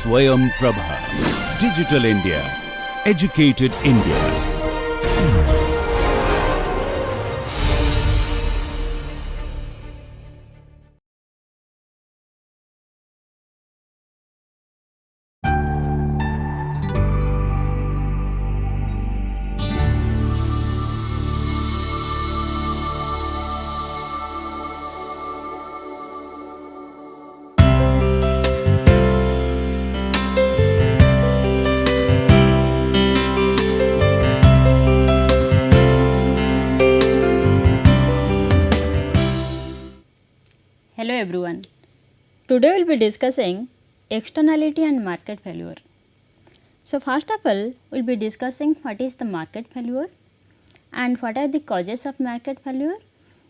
SwayamPrabha. Digital India. Educated India. Hello everyone. Today we will be discussing externality and market failure. So first of all, we will be discussing what is the market failure and what are the causes of market failure.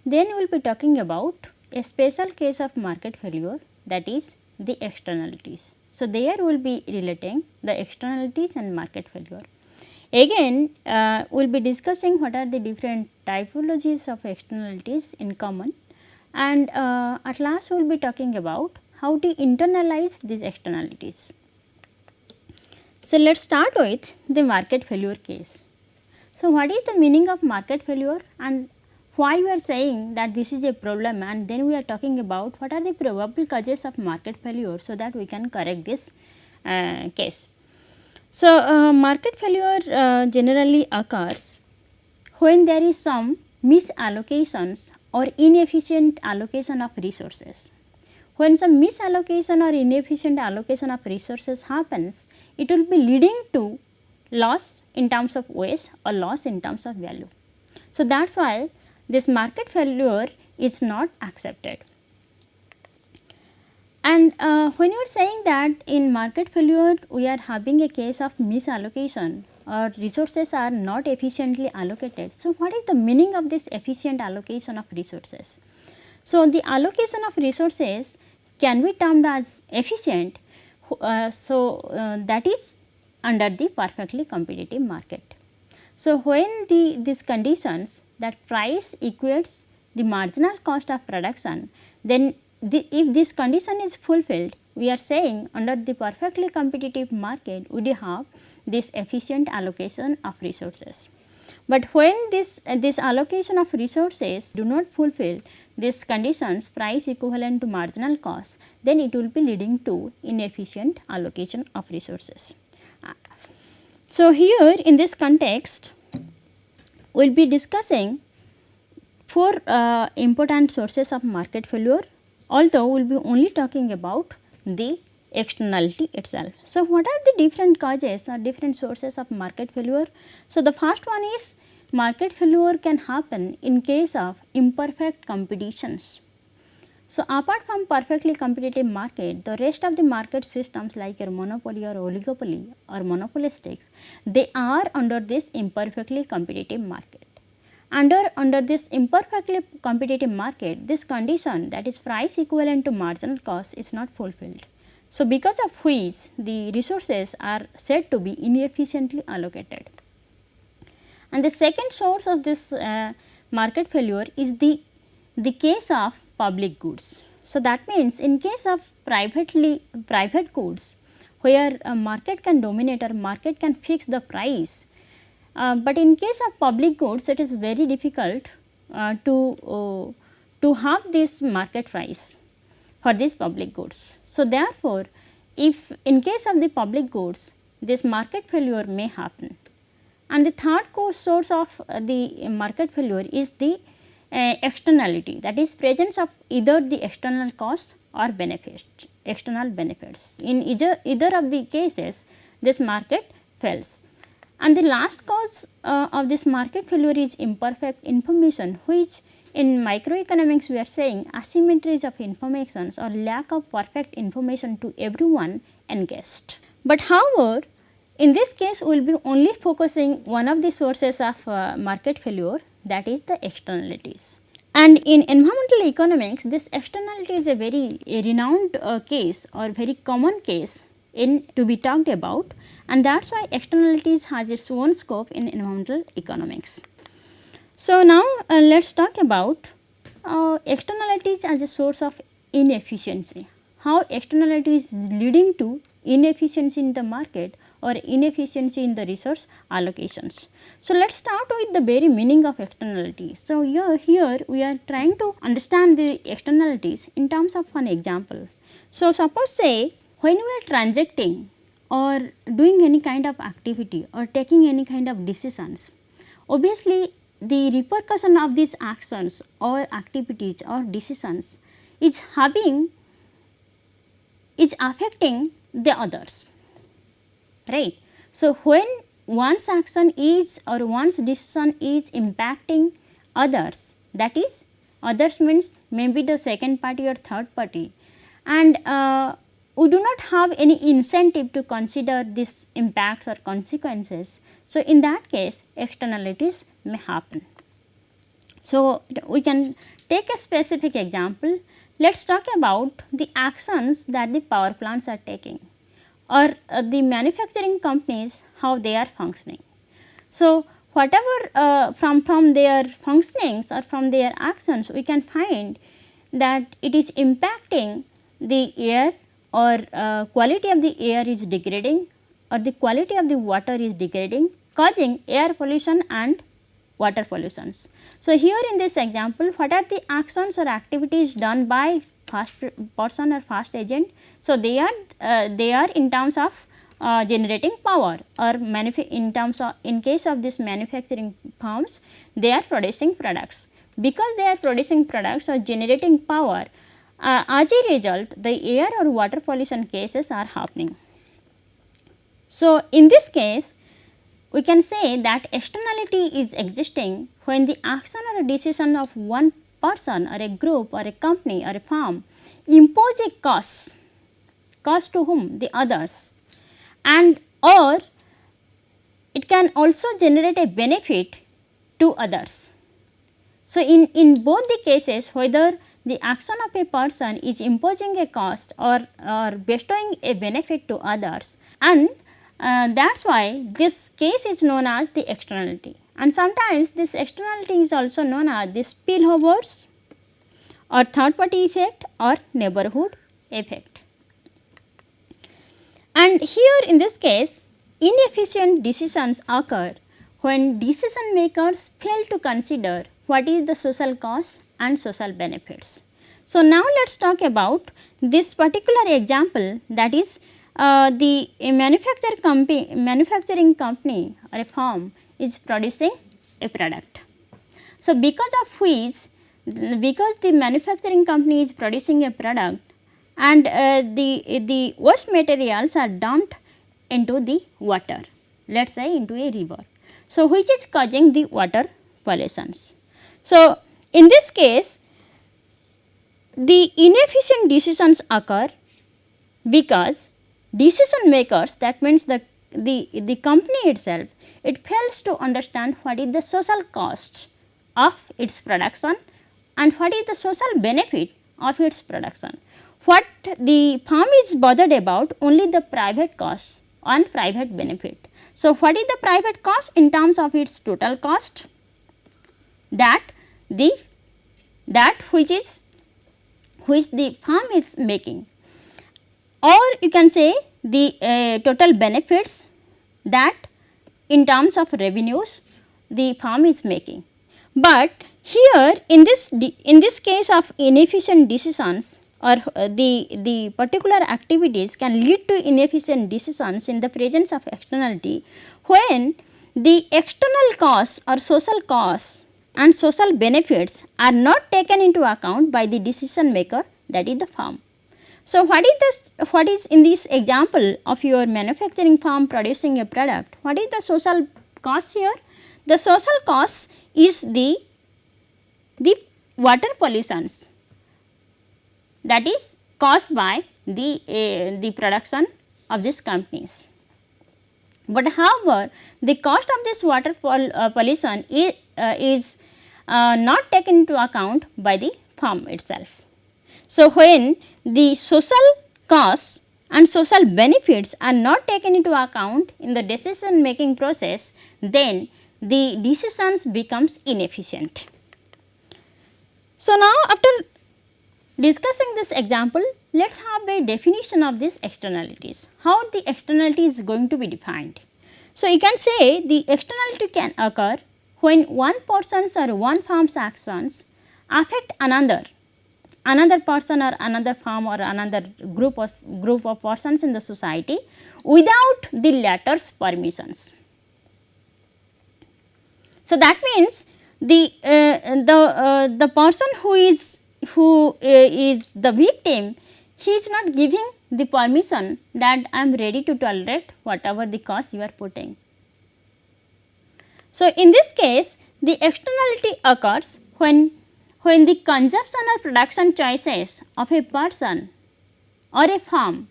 Then we will be talking about a special case of market failure, that is the externalities. So there we will be relating the externalities and market failure. Again, we will be discussing what are the different typologies of externalities in common, and at last we will be talking about how to internalize these externalities. So let us start with the market failure case. So what is the meaning of market failure and why we are saying that this is a problem, and then we are talking about what are the probable causes of market failure so that we can correct this case. So market failure generally occurs when there is some misallocations or inefficient allocation of resources. When some misallocation or inefficient allocation of resources happens, it will be leading to loss in terms of waste or loss in terms of value. So that is why this market failure is not accepted. And when you are saying that in market failure we are having a case of misallocation or resources are not efficiently allocated. So what is the meaning of this efficient allocation of resources? So the allocation of resources can be termed as efficient, that is under the perfectly competitive market. So when these conditions that price equates the marginal cost of production, then if this condition is fulfilled, we are saying under the perfectly competitive market we do have this efficient allocation of resources. But when this allocation of resources do not fulfill these conditions, price equivalent to marginal cost, then it will be leading to inefficient allocation of resources. So here in this context we will be discussing 4 important sources of market failure, although we will be only talking about the externality itself. So what are the different causes or different sources of market failure? So the first one is market failure can happen in case of imperfect competitions. So apart from perfectly competitive market, the rest of the market systems like your monopoly or oligopoly or monopolistics, they are under this imperfectly competitive market. Under this imperfectly competitive market, this condition, that is price equivalent to marginal cost, is not fulfilled. So because of which the resources are said to be inefficiently allocated. And the second source of this market failure is the case of public goods. So that means in case of private goods where a market can dominate or market can fix the price, but in case of public goods it is very difficult to have this market price for these public goods. So therefore, if in case of the public goods this market failure may happen. And the third source of the market failure is the externality, that is presence of either the external cost or external benefits. In either of the cases this market fails. And the last cause of this market failure is imperfect information, which in microeconomics we are saying asymmetries of informations or lack of perfect information to everyone engaged. But however, in this case we will be only focusing one of the sources of market failure, that is the externalities. And in environmental economics, this externality is a very renowned case or very common case to be talked about, and that is why externalities has its own scope in environmental economics. So now let us talk about externalities as a source of inefficiency, how externalities is leading to inefficiency in the market or inefficiency in the resource allocations. So, let us start with the very meaning of externality. So, here we are trying to understand the externalities in terms of an example. So, suppose say when we are transacting or doing any kind of activity or taking any kind of decisions, obviously the repercussion of these actions or activities or decisions is affecting the others, right. So, when one's action is or one's decision is impacting others, that is others means maybe the second party or third party, and we do not have any incentive to consider these impacts or consequences. So, in that case externalities may happen. So, we can take a specific example. Let us talk about the actions that the power plants are taking or the manufacturing companies, how they are functioning. So, whatever from their functionings or from their actions, we can find that it is impacting the air or quality of the air is degrading or the quality of the water is degrading, causing air pollution and water pollutions. So, here in this example, what are the actions or activities done by first person or first agent? So, they are in terms of generating power or in terms of, in case of this manufacturing firms, they are producing products. Because they are producing products or generating power, as a result the air or water pollution cases are happening. So, in this case we can say that externality is existing when the action or a decision of one person or a group or a company or a firm impose a cost to whom? The others, and or it can also generate a benefit to others. So, in both the cases, whether the action of a person is imposing a cost or bestowing a benefit to others, and that is why this case is known as the externality, and sometimes this externality is also known as the spillovers or third party effect or neighborhood effect. And here in this case inefficient decisions occur when decision makers fail to consider what is the social cost and social benefits. So, now let us talk about this particular example, that is the manufacturing company or a firm is producing a product. So, because the manufacturing company is producing a product and the waste materials are dumped into the water, let us say into a river. So, which is causing the water pollutions. So, in this case the inefficient decisions occur because decision makers, that means the company itself, it fails to understand what is the social cost of its production and what is the social benefit of its production. What the firm is bothered about only the private cost and private benefit. So, what is the private cost in terms of its total cost, that which the firm is making, or you can say the total benefits that in terms of revenues the firm is making. But here in this case of inefficient decisions or the particular activities can lead to inefficient decisions in the presence of externality, when the external costs or social costs and social benefits are not taken into account by the decision maker, that is the firm. So, what is in this example of your manufacturing firm producing a product, what is the social cost here? The social cost is the water pollutions that is caused by the production of these companies. But however, the cost of this water pollution is not taken into account by the firm itself. So, when the social costs and social benefits are not taken into account in the decision making process, then the decisions becomes inefficient. So, now after discussing this example, let us have a definition of these externalities, how the externality is going to be defined. So, you can say the externality can occur when one person's or one firm's actions affect another person or another firm or another group of persons in the society without the latter's permissions. So, that means the person who is the victim, he is not giving the permission that I am ready to tolerate whatever the cost you are putting. So, in this case the externality occurs when the consumption or production choices of a person or a firm,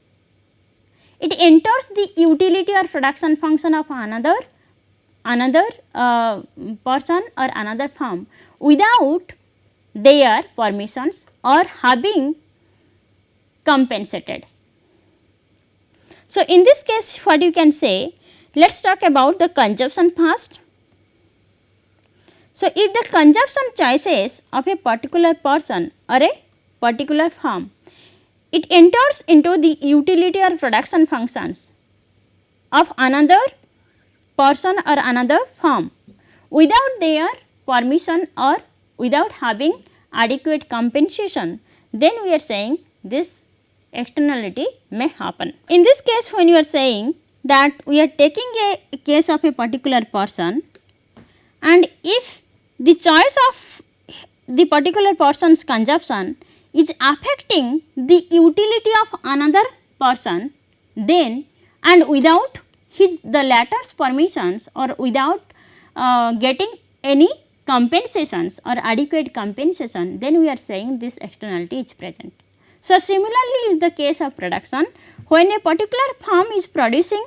it enters the utility or production function of another person or another firm without their permissions or having compensated. So, in this case what you can say, let us talk about the consumption first. So, if the consumption choices of a particular person or a particular firm, it enters into the utility or production functions of another person or another firm without their permission or without having adequate compensation, then we are saying this externality may happen. In this case, when you are saying that we are taking a case of a particular person, and if the choice of the particular person's consumption is affecting the utility of another person, then and without the latter's permissions or without getting any compensations or adequate compensation, then we are saying this externality is present. So, similarly is the case of production, when a particular firm is producing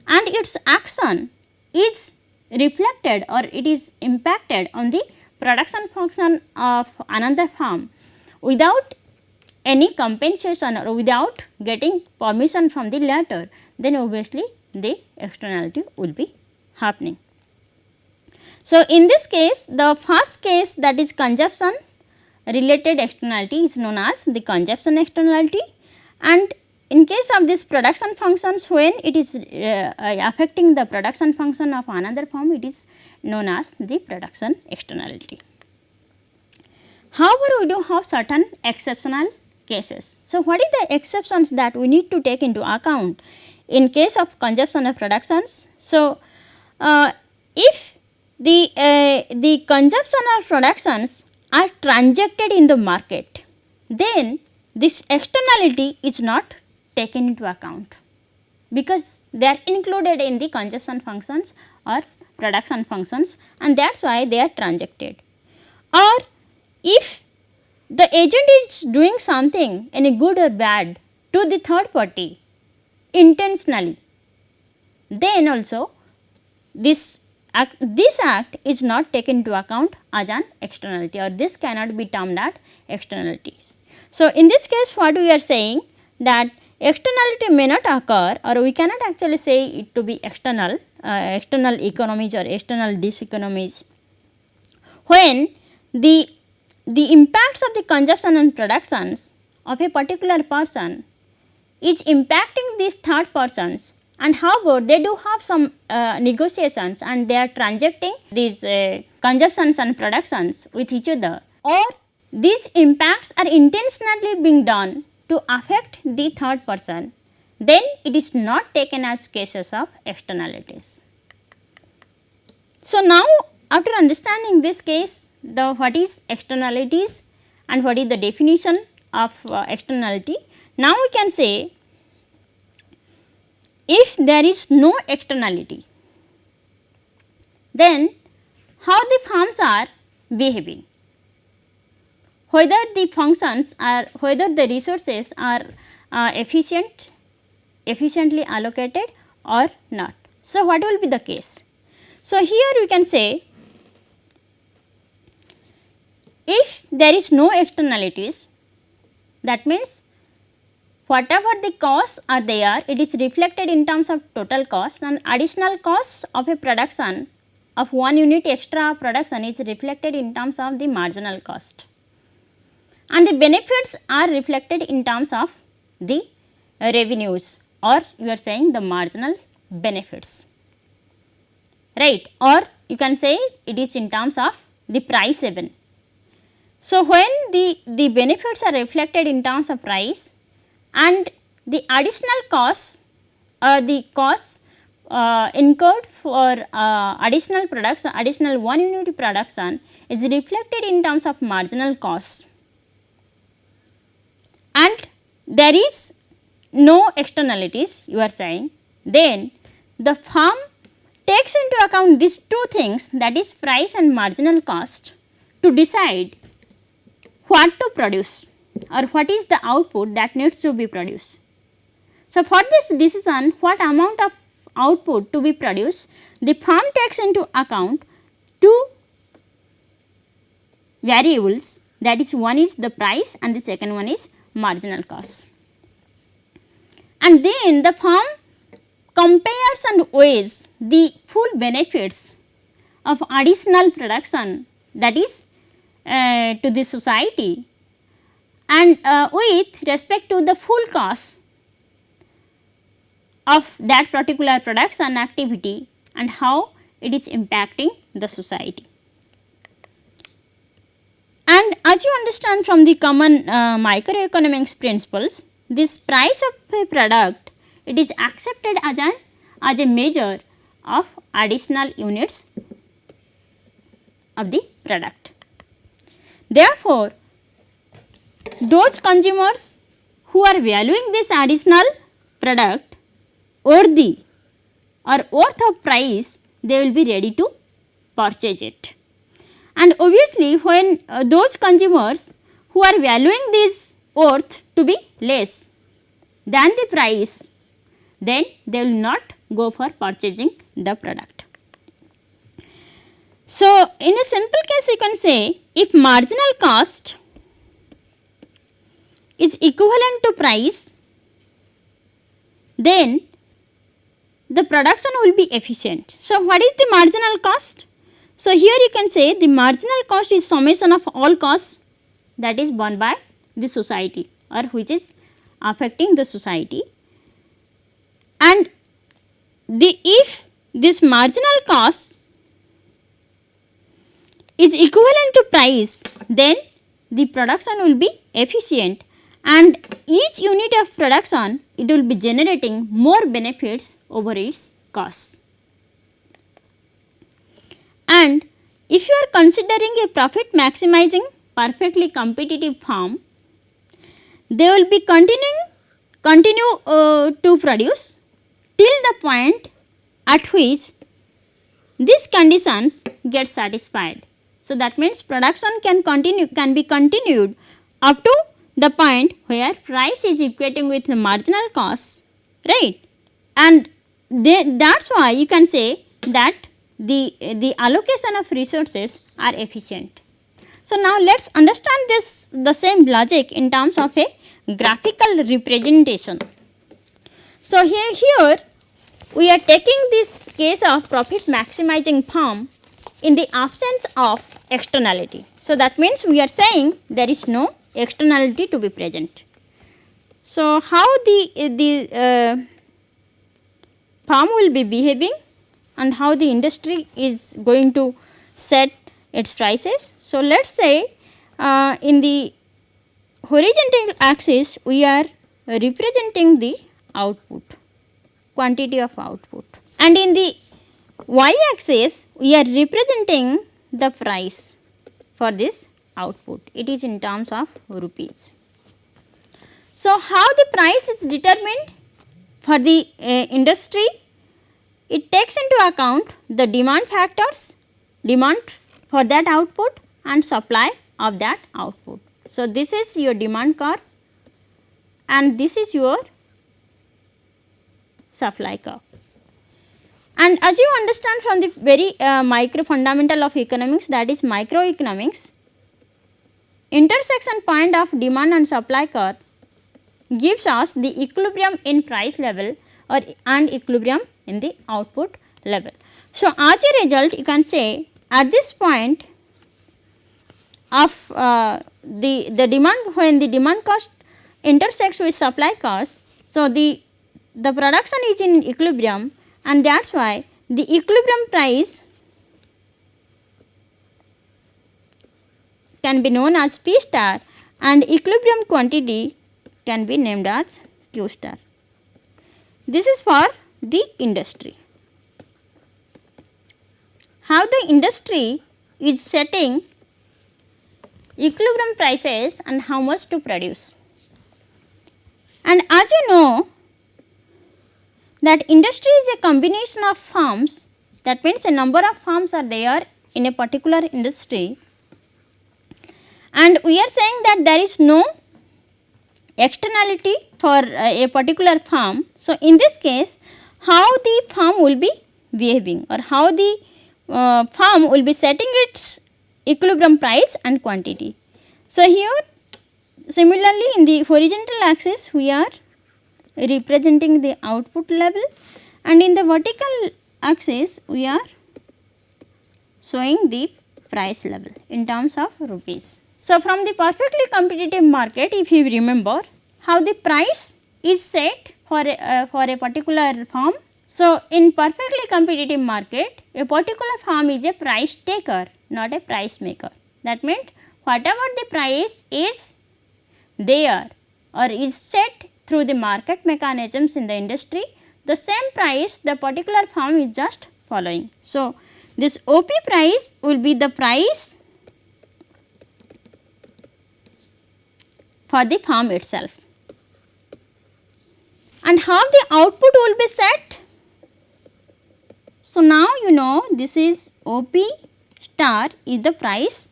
and its action is reflected or it is impacted on the production function of another firm without any compensation or without getting permission from the latter, then obviously the externality will be happening. So, in this case, the first case, that is consumption related externality, is known as the consumption externality, and in case of this production functions, when it is affecting the production function of another firm, it is known as the production externality. However, we do have certain exceptional cases. So, what is the exceptions that we need to take into account in case of consumption of productions? So, if the consumption or productions are transacted in the market, then this externality is not taken into account, because they are included in the consumption functions or production functions, and that is why they are transacted. Or if the agent is doing something, any good or bad, to the third party intentionally, then also this act is not taken into account as an externality, or this cannot be termed as externality. So, in this case what we are saying, that externality may not occur, or we cannot actually say it to be external economies or external diseconomies, when the impacts of the consumption and productions of a particular person is impacting these third persons, and however they do have some negotiations and they are transacting these consumptions and productions with each other, or these impacts are intentionally being done to affect the third person, then it is not taken as cases of externalities. So, now after understanding this case, what is externalities and what is the definition of externality, now we can say, if there is no externality, then how the firms are behaving, whether the functions are, whether the resources are efficiently allocated or not. So, what will be the case? So, here we can say, if there is no externalities, that means whatever the costs are there, it is reflected in terms of total cost, and additional costs of a production of 1 unit extra production is reflected in terms of the marginal cost. and the benefits are reflected in terms of the revenues, or you are saying the marginal benefits, right, or you can say it is in terms of the price even. So, when the benefits are reflected in terms of price and the additional costs or the costs incurred for additional production, additional 1 unit production is reflected in terms of marginal costs, and there is no externalities you are saying, then the firm takes into account these two things, that is price and marginal cost, to decide what to produce or what is the output that needs to be produced. So, for this decision what amount of output to be produced, the firm takes into account two variables, that is one is the price and the second one is marginal cost. And then the firm compares and weighs the full benefits of additional production, that is to the society, and with respect to the full cost of that particular production activity and how it is impacting the society. And as you understand from the common microeconomics principles, this price of a product, it is accepted as a measure of additional units of the product. Therefore, those consumers who are valuing this additional product worthy or worth of price, they will be ready to purchase it. And obviously, when those consumers who are valuing this worth to be less than the price, then they will not go for purchasing the product. So, in a simple case you can say, if marginal cost is equivalent to price, then the production will be efficient. So, what is the marginal cost? So, here you can say the marginal cost is summation of all costs that is borne by the society or which is affecting the society, and if this marginal cost is equivalent to price, then the production will be efficient, and each unit of production it will be generating more benefits over its costs. And if you are considering a profit maximizing perfectly competitive firm, they will be continue to produce till the point at which these conditions get satisfied. So, that means production can be continued up to the point where price is equating with the marginal cost, right, and that is why you can say that the allocation of resources are efficient. So, now let us understand the same logic in terms of a graphical representation. So, here we are taking this case of profit maximizing firm in the absence of externality. So, that means we are saying there is no externality to be present. So, how the firm will be behaving and how the industry is going to set its prices. So, let us say in the horizontal axis we are representing the output, quantity of output, and in the y axis we are representing the price for this output, it is in terms of rupees. So, how the price is determined for the industry? It takes into account the demand factors, demand for that output and supply of that output. So, this is your demand curve and this is your supply curve. And as you understand from the very micro fundamental of economics, that is microeconomics, intersection point of demand and supply curve gives us the equilibrium in price level or and equilibrium in the output level. So, as a result you can say at this point of the demand, when the demand cost intersects with supply cost. So, the production is in equilibrium, and that is why the equilibrium price can be known as P star and equilibrium quantity can be named as Q star. This is for the industry. How the industry is setting equilibrium prices and how much to produce. And as you know that industry is a combination of firms, that means a number of firms are there in a particular industry, and we are saying that there is no externality for a particular firm. So, in this case how the firm will be behaving or how the firm will be setting its equilibrium price and quantity. So, here similarly in the horizontal axis we are representing the output level, and in the vertical axis we are showing the price level in terms of rupees. So, from the perfectly competitive market, if you remember how the price is set for a particular firm. So, in perfectly competitive market, a particular firm is a price taker, not a price maker. That means whatever the price is there or is set through the market mechanisms in the industry, the same price the particular firm is just following. So, this OP price will be the price for the firm itself. And how the output will be set? So, now you know this is OP star is the price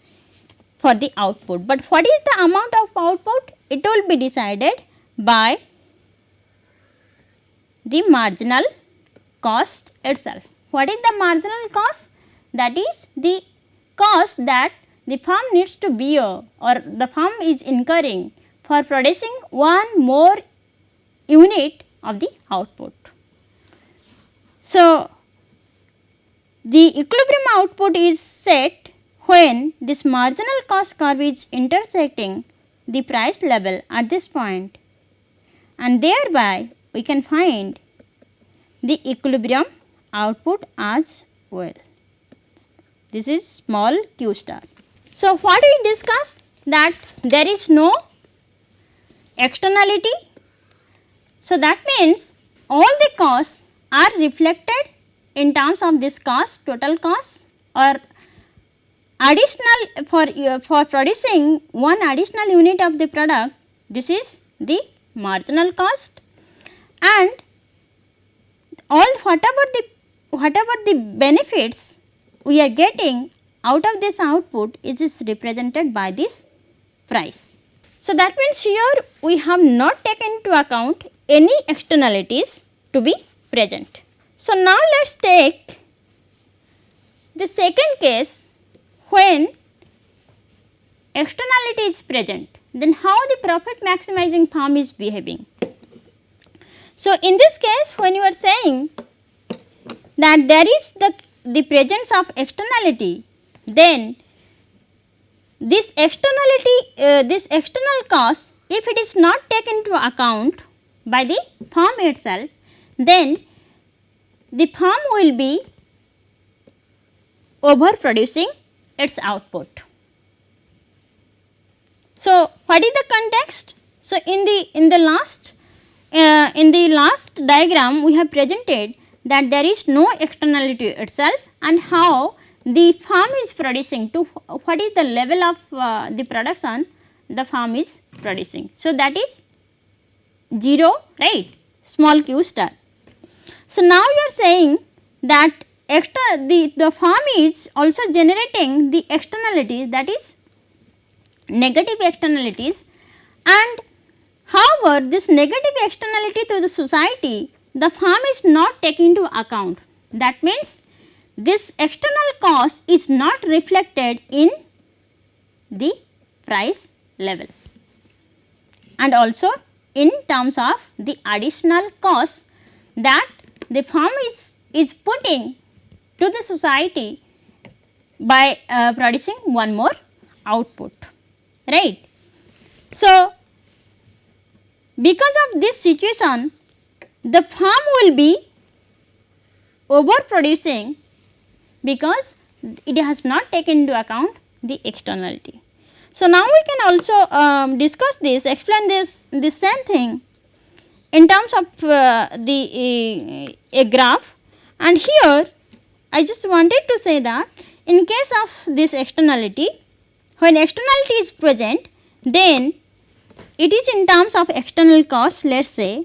for the output, but what is the amount of output? It will be decided by the marginal cost itself. What is the marginal cost? That is the cost that the firm needs to bear or the firm is incurring for producing one more unit of the output. So, the equilibrium output is set when this marginal cost curve is intersecting the price level at this point, and thereby we can find the equilibrium output as well. This is small q star. So, what we discussed that there is no externality. So, that means all the costs are reflected in terms of this cost, total cost, or additional for producing one additional unit of the product. This is the marginal cost, and all whatever the benefits we are getting out of this output is represented by this price. So, that means here we have not taken into account any externalities to be present. So, now let us take the second case when externality is present, then how the profit maximizing firm is behaving. So, in this case when you are saying that there is the presence of externality, then this externality, this external cost, if it is not taken into account by the firm itself, then the firm will be overproducing its output. So, what is the context? So, in the last diagram we have presented that there is no externality itself, and how the firm is producing to what is the level of the production the firm is producing. So, that is 0, right, small q star. So, now you are saying that the firm is also generating the externalities, that is negative externalities, and however, this negative externality to the society the firm is not taking into account. That means this external cost is not reflected in the price level, and also in terms of the additional cost that the firm is putting to the society by producing one more output, right. So, because of this situation, the farm will be overproducing because it has not taken into account the externality. So, now we can also discuss this, explain this same thing in terms of a graph, and here I just wanted to say that in case of this externality, when externality is present, then it is in terms of external cost, let us say.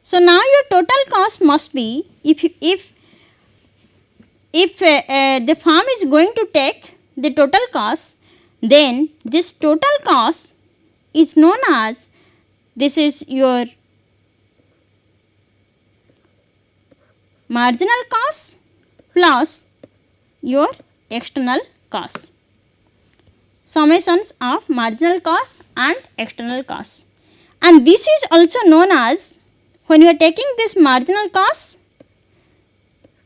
So, now your total cost must be, if the farm is going to take the total cost, then this total cost is known as, this is your marginal cost plus your external cost, summations of marginal cost and external cost. And this is also known as, when you are taking this marginal cost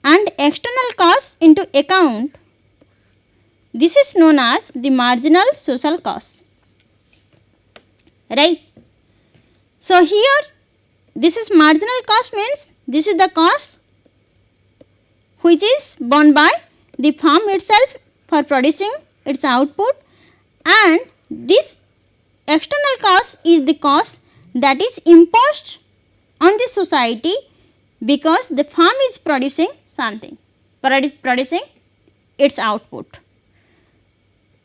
and external cost into account, this is known as the marginal social cost, right. So, here this is marginal cost, means this is the cost which is borne by the farm itself for producing its output, and this external cost is the cost that is imposed on the society because the farm is producing something, producing its output.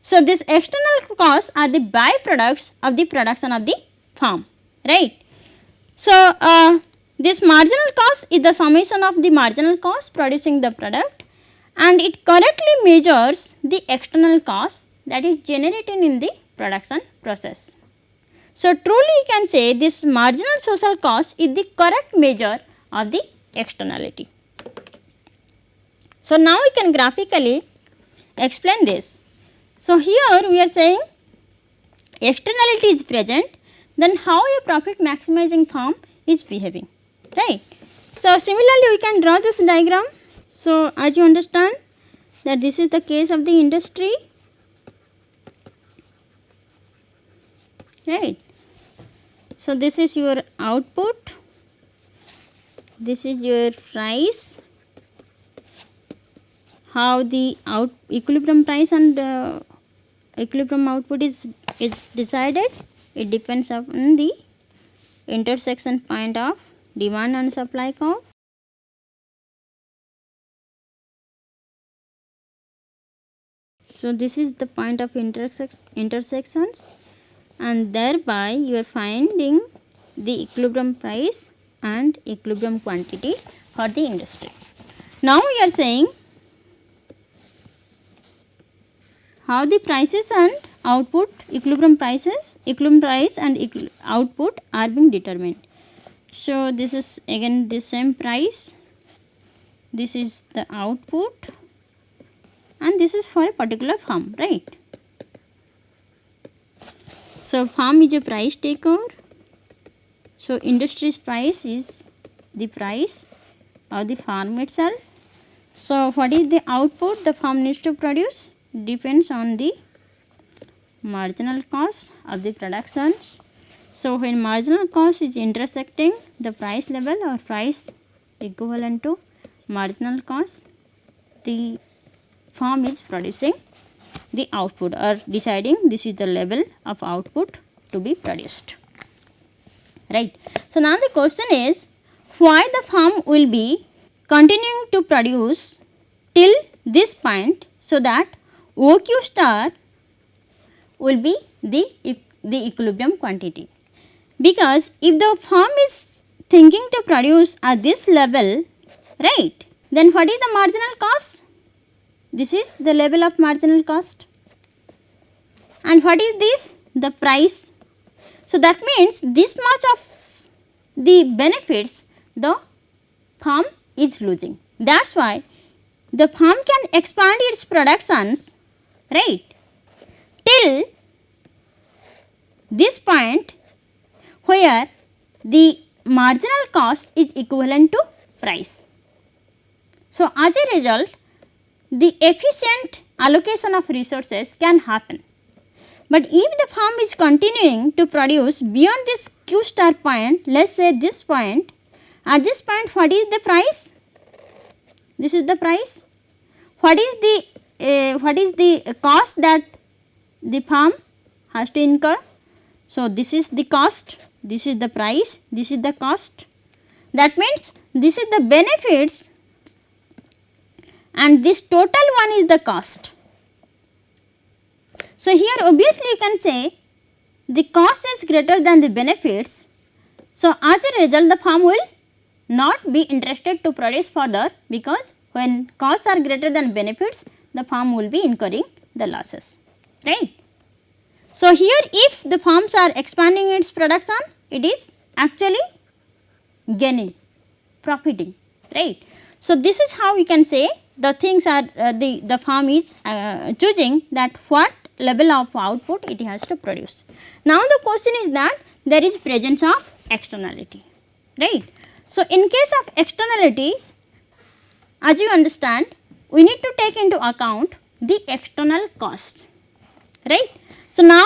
So, this external costs are the byproducts of the production of the farm, right. So, this marginal cost is the summation of the marginal cost producing the product, and it correctly measures the external cost that is generated in the production process. So, truly you can say this marginal social cost is the correct measure of the externality. So, now we can graphically explain this. So, here we are saying externality is present, then how a profit maximizing firm is behaving, right. So, similarly we can draw this diagram. So, as you understand that this is the case of the industry, right. So, this is your output, this is your price, how the equilibrium price and equilibrium output is decided. It depends on the intersection point of demand and supply curve. So, this is the point of intersections, and thereby you are finding the equilibrium price and equilibrium quantity for the industry. Now, we are saying how the prices and output, equilibrium price and output are being determined. So, this is again the same price, this is the output, and this is for a particular firm, right. So, firm is a price taker. So, industry's price is the price of the farm itself. So, what is the output the firm needs to produce? Depends on the marginal cost of the production. So, when marginal cost is intersecting the price level or price equivalent to marginal cost, the firm is producing the output or deciding this is the level of output to be produced, right. So, now the question is why the firm will be continuing to produce till this point, so that OQ star will be the equilibrium quantity, because if the firm is thinking to produce at this level, right, then what is the marginal cost? This is the level of marginal cost, and what is this? The price. So, that means this much of the benefits the firm is losing. That is why the firm can expand its productions, right, till this point where the marginal cost is equivalent to price. So, as a result, the efficient allocation of resources can happen. But if the firm is continuing to produce beyond this Q star point, let us say this point, at this point what is the price? This is the price. What is the cost that the firm has to incur? So, this is the cost, this is the price, this is the cost. That means, this is the benefits and this total one is the cost. So, here obviously you can say the cost is greater than the benefits. So, as a result the firm will not be interested to produce further, because when costs are greater than benefits, the firm will be incurring the losses, right. So, here if the firms are expanding its production, it is actually gaining, profiting, right. So, this is how we can say the things are the firm is choosing that what level of output it has to produce. Now, the question is that there is presence of externality, right. So, in case of externalities, as you understand, we need to take into account the external cost, right. So, now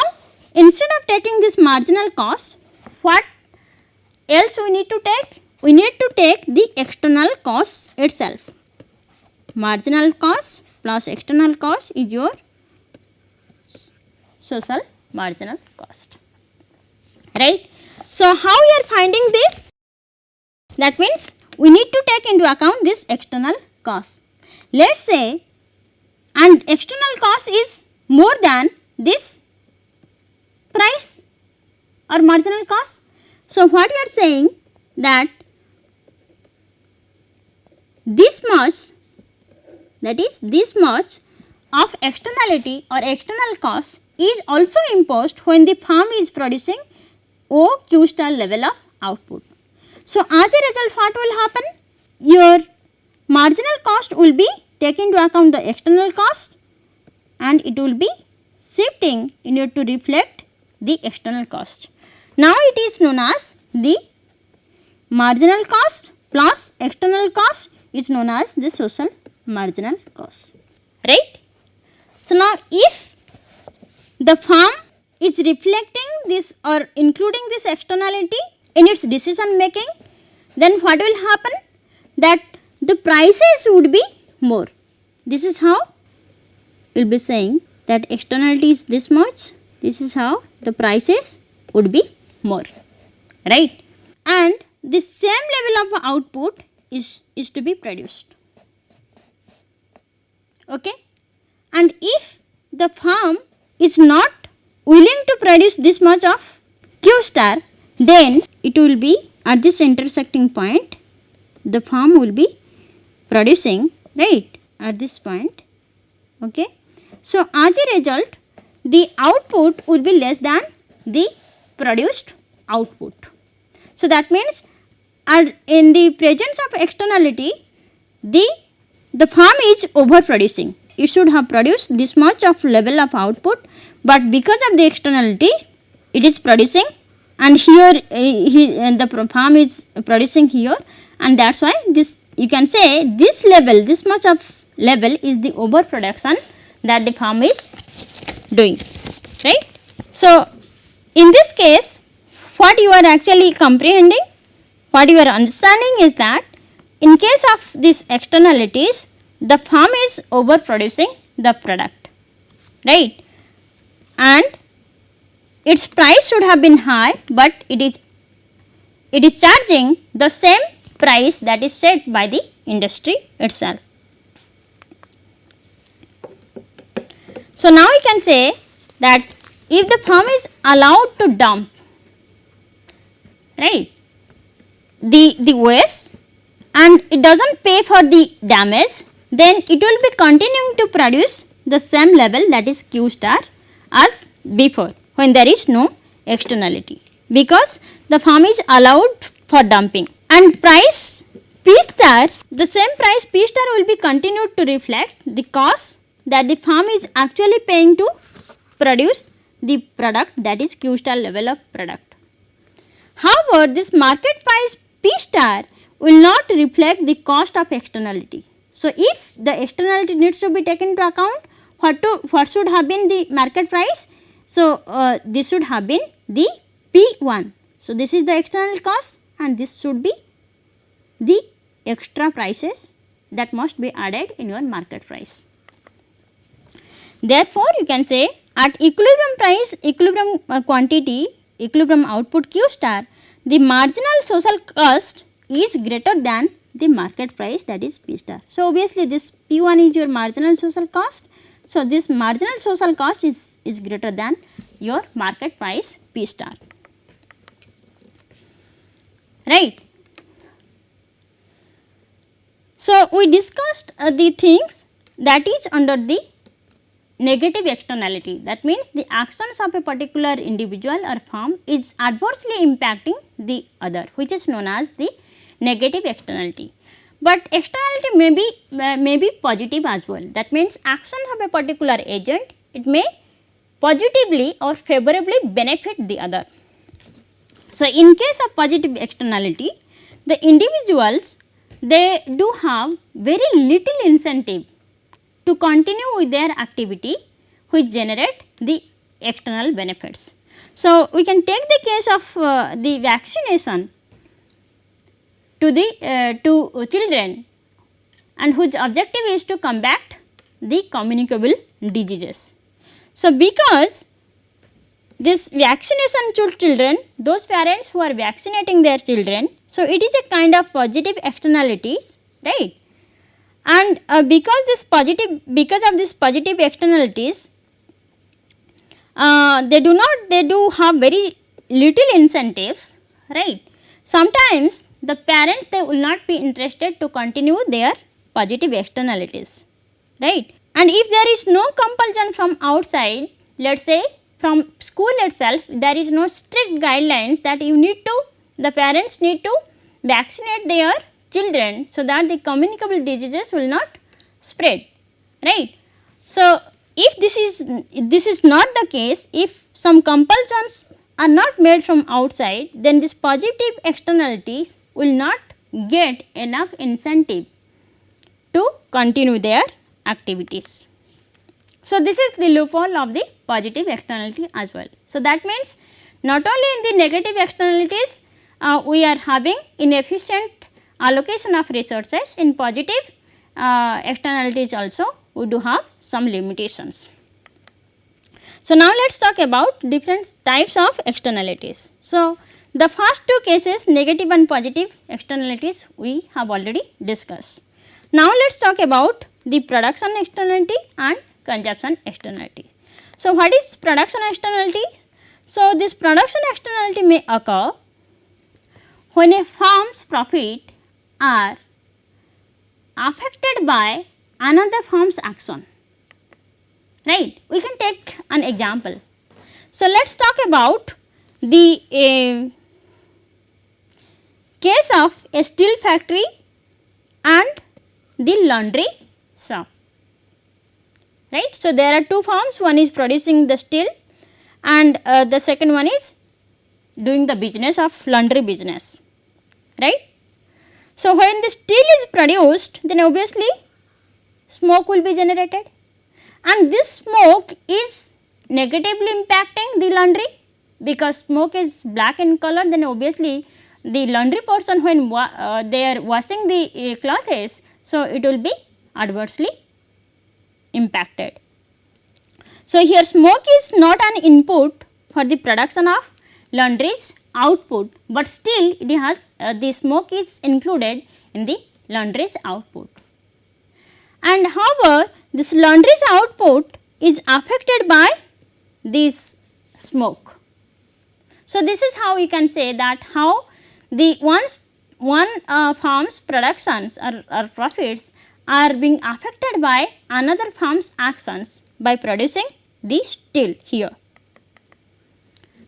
instead of taking this marginal cost, what else we need to take? We need to take the external cost itself. Marginal cost plus external cost is your social marginal cost, right. So, how we are finding this? That means, we need to take into account this external cost. Let us say, and external cost is more than this price or marginal cost. So, what you are saying that this much, that is this much of externality or external cost is also imposed when the firm is producing O Q star level of output. So, as a result what will happen? Your marginal cost will be taken into account the external cost and it will be shifting in order to reflect the external cost. Now, it is known as the marginal cost plus external cost is known as the social marginal cost, right. So, now if the firm is reflecting this or including this externality in its decision making, then what will happen? That the prices would be more. This is how we will be saying that externality is this much, this is how the prices would be more, right. And the same level of output is to be produced, okay. And if the firm is not willing to produce this much of Q star, then it will be at this intersecting point, the firm will be producing, right, at this point, okay. So, as a result, the output will be less than the produced output. So, that means, in the presence of externality, the firm is overproducing. It should have produced this much of level of output, but because of the externality, it is producing, and here the firm is producing here, and that is why this you can say this level, this much of level is the overproduction that the firm is doing, right. So, in this case, what you are actually comprehending, what you are understanding is that in case of these externalities, the firm is overproducing the product, right, and its price should have been high, but it is charging the same price that is set by the industry itself. So, now we can say that if the firm is allowed to dump, right, the waste and it does not pay for the damage, then it will be continuing to produce the same level, that is Q star, as before when there is no externality, because the firm is allowed for dumping, and price P star, the same price P star will be continued to reflect the cost that the firm is actually paying to produce the product, that is Q star level of product. However, this market price P star will not reflect the cost of externality. So, if the externality needs to be taken into account, what should have been the market price? So, this should have been the P1. So, this is the external cost and this should be the extra prices that must be added in your market price. Therefore, you can say at equilibrium price, equilibrium quantity, equilibrium output Q star, the marginal social cost is greater than the market price, that is P star. So, obviously, this P1 is your marginal social cost. So, this marginal social cost is greater than your market price P star, right. So, we discussed the things that is under the negative externality, that means the actions of a particular individual or firm is adversely impacting the other, which is known as the negative externality. But externality may be positive as well, that means actions of a particular agent, it may positively or favorably benefit the other. So, in case of positive externality, the individuals, they do have very little incentive to continue with their activity which generate the external benefits. So, we can take the case of the vaccination to the to children and whose objective is to combat the communicable diseases. So, because this vaccination to children, those parents who are vaccinating their children, so it is a kind of positive externalities, right. And because of this positive externalities, they do have very little incentives, right. Sometimes the parents, they will not be interested to continue their positive externalities, right. And if there is no compulsion from outside, let us say from school itself, there is no strict guidelines that the parents need to vaccinate their children, so that the communicable diseases will not spread, right. So, if this is not the case, if some compulsions are not made from outside, then this positive externalities will not get enough incentive to continue their activities. So, this is the loophole of the positive externality as well. So, that means not only in the negative externalities we are having inefficient allocation of resources, in positive externalities also we do have some limitations. So, now let us talk about different types of externalities. So, the first two cases, negative and positive externalities, we have already discussed. Now, let us talk about the production externality and consumption externality. So, what is production externality? So, this production externality may occur when a firm's profit are affected by another firm's action, right. We can take an example. So, let us talk about the case of a steel factory and the laundry shop, right. So, there are two firms, one is producing the steel and the second one is doing the business of laundry business, right. So, when the steel is produced, then obviously smoke will be generated and this smoke is negatively impacting the laundry, because smoke is black in color, then obviously the laundry person, when they are washing the clothes, so it will be adversely impacted. So, here smoke is not an input for the production of laundry's output, but still it has the smoke is included in the laundry's output. And however, this laundry's output is affected by this smoke. So, this is how we can say that how the one firm's productions or profits are being affected by another firm's actions by producing the steel here.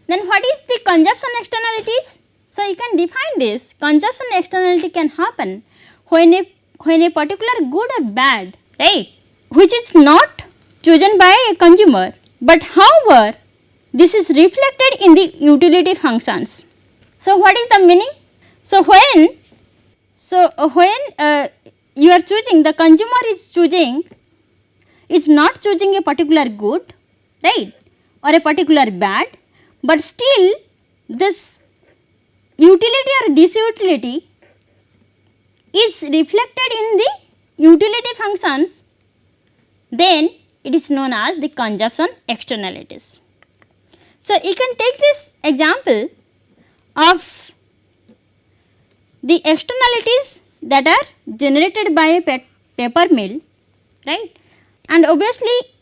Then what is the consumption externalities? So, you can define this. Consumption externality can happen when a particular good or bad, right, which is not chosen by a consumer, but however this is reflected in the utility functions. So, what is the meaning? So, when you are choosing, the consumer is choosing is not choosing a particular good, right, or a particular bad, but still this utility or disutility is reflected in the utility functions, then it is known as the consumption externalities. So, you can take this example of the externalities that are generated by a paper mill, right, and obviously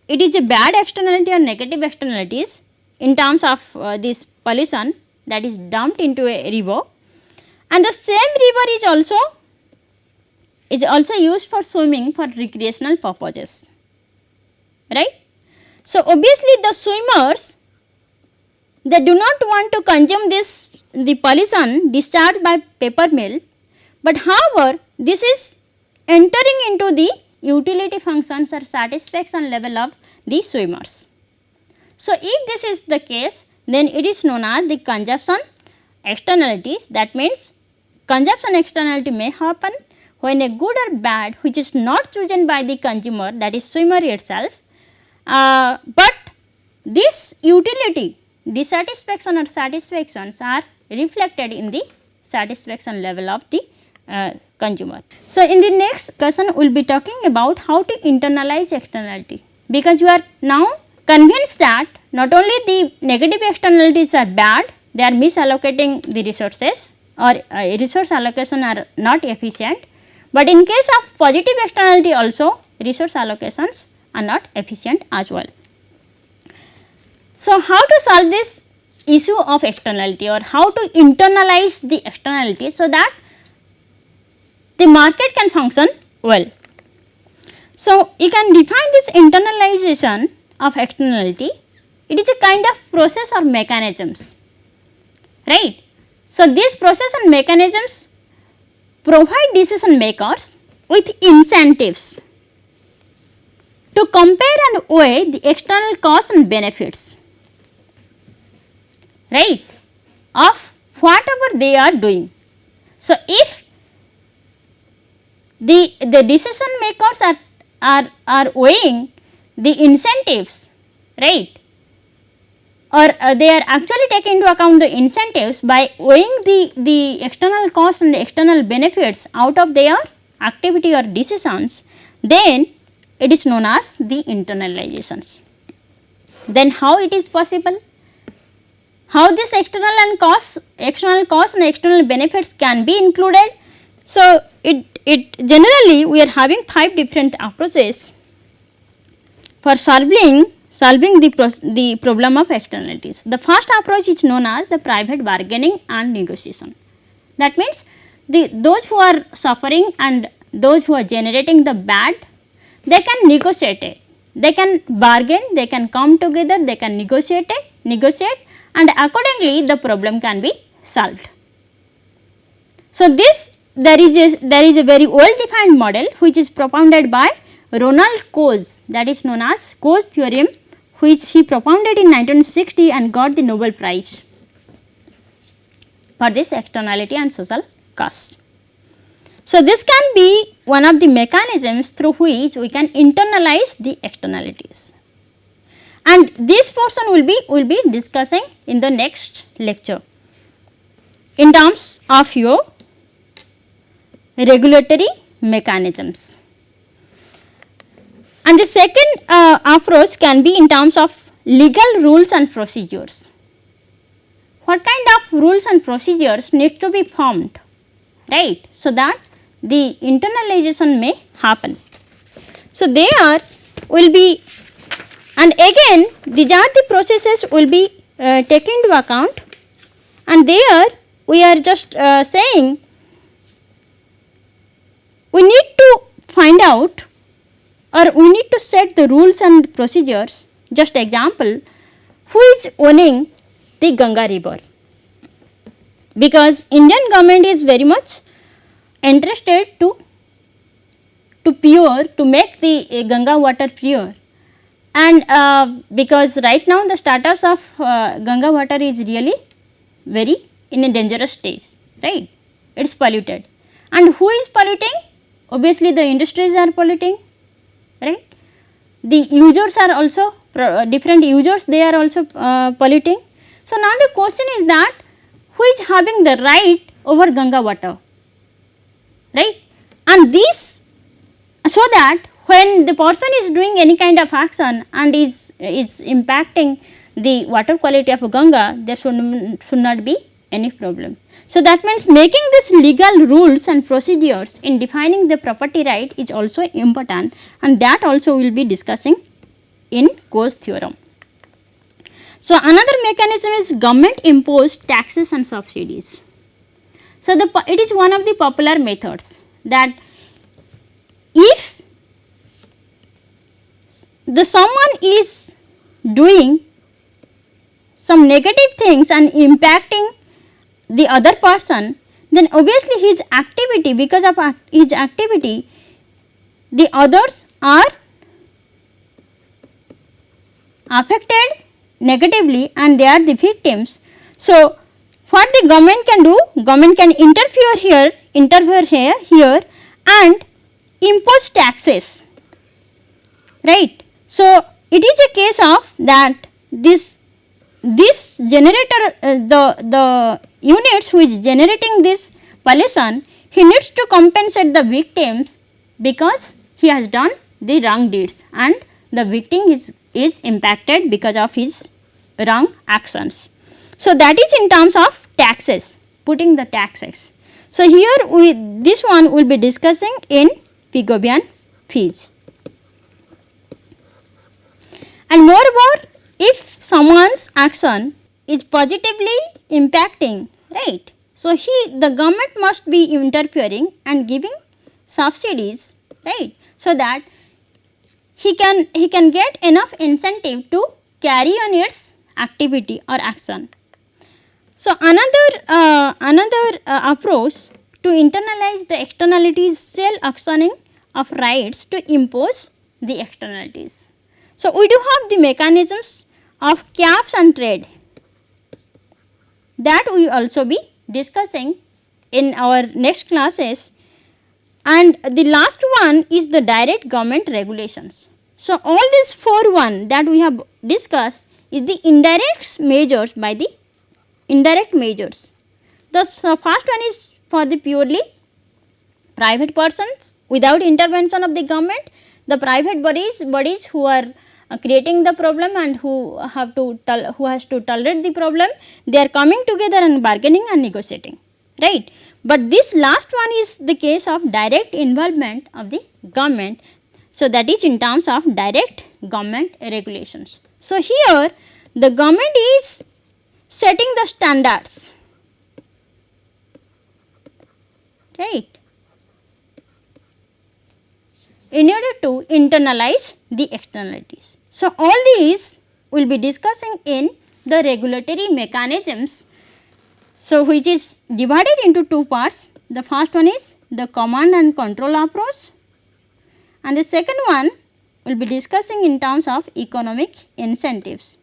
it is a bad externality or negative externalities in terms of this pollution that is dumped into a river, and the same river is also used for swimming for recreational purposes, right. So, obviously the swimmers, they do not want to consume the pollution discharged by paper mill, but however this is entering into the utility functions or satisfaction level of the swimmers. So, if this is the case, then it is known as the consumption externalities. That means consumption externality may happen when a good or bad which is not chosen by the consumer, that is swimmer itself, but this utility, dissatisfaction or satisfactions are reflected in the satisfaction level of the consumer. So, in the next discussion we will be talking about how to internalize externality, because you are now convinced that not only the negative externalities are bad, they are misallocating the resources or resource allocation are not efficient, but in case of positive externality also resource allocations are not efficient as well. So, how to solve this issue of externality or how to internalize the externality so that the market can function well. So, you can define this internalization of externality. It is a kind of process or mechanisms, right. So, these process and mechanisms provide decision makers with incentives to compare and weigh the external costs and benefits, right, of whatever they are doing. So, if the decision makers are weighing the incentives, right, or they are actually taking into account the incentives by weighing the external costs and external benefits out of their activity or decisions, then it is known as the internalizations. Then how it is possible? How this external costs and external benefits can be included? So, it generally we are having 5 different approaches for solving the problem of externalities. The first approach is known as the private bargaining and negotiation. That means those who are suffering and those who are generating the bad, they can negotiate it. They can bargain, they can come together, they can negotiate and accordingly the problem can be solved. So, there is a very well defined model which is propounded by Ronald Coase, that is known as Coase theorem, which he propounded in 1960 and got the Nobel Prize for this externality and social cost. So, this can be one of the mechanisms through which we can internalize the externalities, and this portion will be discussing in the next lecture in terms of your regulatory mechanisms. And the second approach can be in terms of legal rules and procedures. What kind of rules and procedures need to be formed, right, so that the internalization may happen. So, there will be, and again these are the processes will be taken into account, and there we are just saying we need to find out or we need to set the rules and procedures. Just example, who is owning the Ganga river, because Indian government is very much interested to make the Ganga water pure, and because right now the status of Ganga water is really very in a dangerous stage, right, it is polluted, and who is polluting? Obviously the industries are polluting, right. the users are also different users, they are also polluting. So, now the question is that who is having the right over Ganga water, right, and this, so that when the person is doing any kind of action and is impacting the water quality of Ganga, there should not be any problem. So, that means making these legal rules and procedures in defining the property right is also important, and that also we will be discussing in Coase theorem. So, another mechanism is government imposed taxes and subsidies. So, it is one of the popular methods that if someone is doing some negative things and impacting the other person, then obviously his activity, because of his activity, the others are affected negatively and they are the victims. So, what the government can do? Government can interfere here and impose taxes, right. So, it is a case of that this generator, the units who is generating this pollution, he needs to compensate the victims because he has done the wrong deeds and the victim is impacted because of his wrong actions. So, that is in terms of taxes, putting the taxes. So, here this one will be discussing in Pigovian fees. And moreover, if someone's action is positively impacting, right. So, the government must be interfering and giving subsidies, right, so that he can get enough incentive to carry on its activity or action. So, another approach to internalize the externalities, self actioning of rights to impose the externalities. So, we do have the mechanisms of caps and trade that we also be discussing in our next classes, and the last one is the direct government regulations. So, all these 4 that we have discussed is the indirect measures by the indirect measures. The first one is for the purely private persons without intervention of the government, the private bodies who are creating the problem and who has to tolerate the problem, they are coming together and bargaining and negotiating, right. But this last one is the case of direct involvement of the government. So, that is in terms of direct government regulations. So, here the government is setting the standards, right, in order to internalize the externalities. So, all these we will be discussing in the regulatory mechanisms, so which is divided into 2 parts. The first one is the command and control approach, and the second one we will be discussing in terms of economic incentives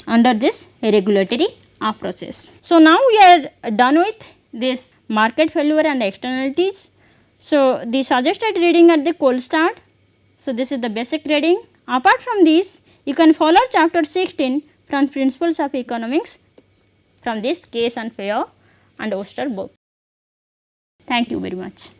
under this regulatory approaches. So, now we are done with this market failure and externalities. So, the suggested reading at the cold start. So, this is the basic reading. Apart from this, you can follow chapter 16 from Principles of Economics from this Case and Fair and Oster book. Thank you very much.